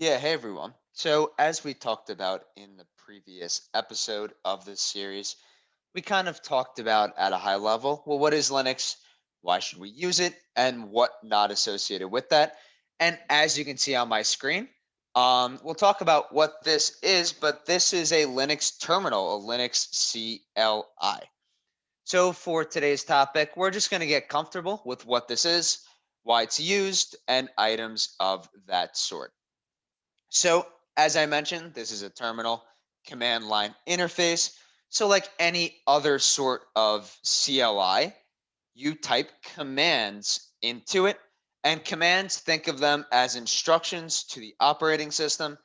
Yeah, hey everyone. So, as we talked about in the previous episode of this series, we kind of talked about at a high level, well, what is Linux? Why should we use it? And what not associated with that? And as you can see on my screen, we'll talk about what this is, but this is a Linux terminal, a Linux CLI. So, for today's topic, we're just going to get comfortable with what this is, why it's used, and items of that sort. So, as I mentioned, this is a terminal command line interface. So, like any other sort of CLI, you type commands into it, and commands, think of them as instructions to the operating system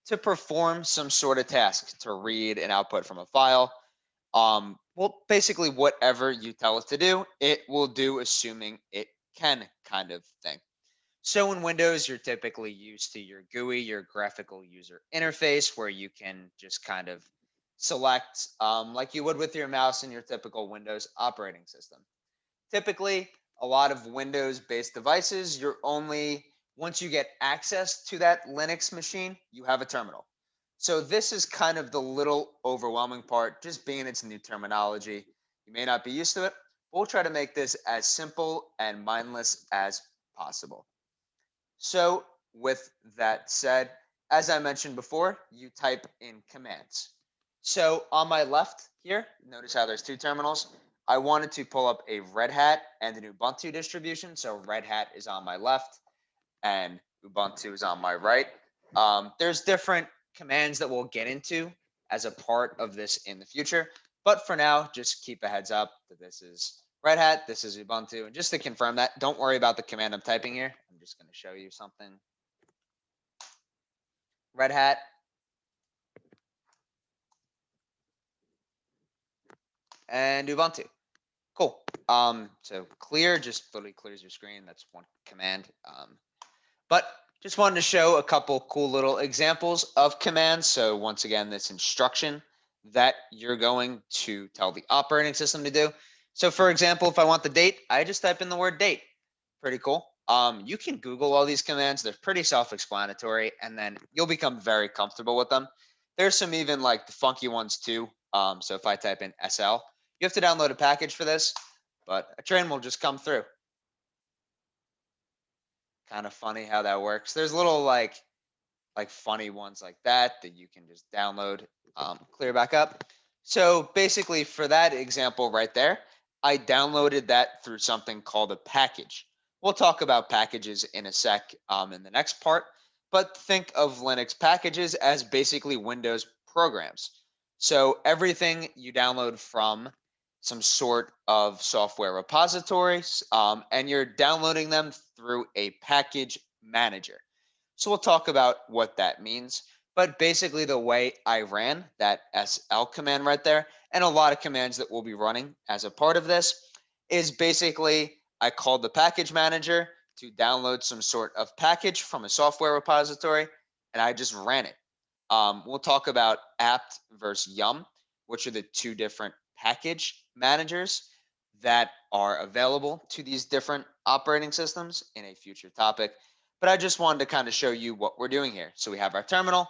to perform some sort of task, to read and output from a file. Well, basically, whatever you tell it to do, it will do, assuming it can, kind of thing. So in Windows, you're typically used to your GUI, your graphical user interface, where you can just kind of select like you would with your mouse in your typical Windows operating system. Typically, a lot of Windows-based devices, you're only, once you get access to that Linux machine, you have a terminal. So this is kind of the little overwhelming part, just being it's new terminology. You may not be used to it, but we'll try to make this as simple and mindless as possible. So, with that said, as I mentioned before, you type in commands. So, on my left here, notice how there's two terminals. I wanted to pull up a Red Hat and an Ubuntu distribution. So, Red Hat is on my left and Ubuntu is on my right. There's different commands that we'll get into as a part of this in the future. But for now, just keep a heads up that this is Red Hat, this is Ubuntu. And just to confirm that, don't worry about the command I'm typing here. I'm just going to show you something. Red Hat and Ubuntu. Cool. So clear just literally clears your screen. That's one command. But just wanted to show a couple cool little examples of commands. So once again, this instruction that you're going to tell the operating system to do. So for example, if I want the date, I just type in the word date. Pretty cool. You can Google all these commands. They're pretty self-explanatory, and then you'll become very comfortable with them. There's some even like the funky ones too. So if I type in SL, you have to download a package for this, but a train will just come through. Kind of funny how that works. There's little like funny ones like that you can just download, clear back up. So basically, for that example right there, I downloaded that through something called a package. We'll talk about packages in a sec in the next part, but think of Linux packages as basically Windows programs. So everything you download from some sort of software repositories, and you're downloading them through a package manager. So we'll talk about what that means. But basically, the way I ran that SL command right there, and a lot of commands that we'll be running as a part of this, is basically I called the package manager to download some sort of package from a software repository, and I just ran it. We'll talk about apt versus yum, which are the two different package managers that are available to these different operating systems in a future topic. But I just wanted to kind of show you what we're doing here. So we have our terminal,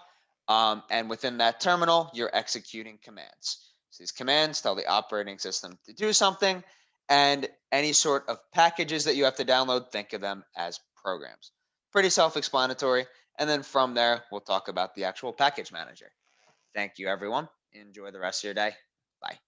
and within that terminal, you're executing commands. So these commands tell the operating system to do something, and any sort of packages that you have to download, think of them as programs. Pretty self-explanatory. And then from there, we'll talk about the actual package manager. Thank you, everyone. Enjoy the rest of your day. Bye.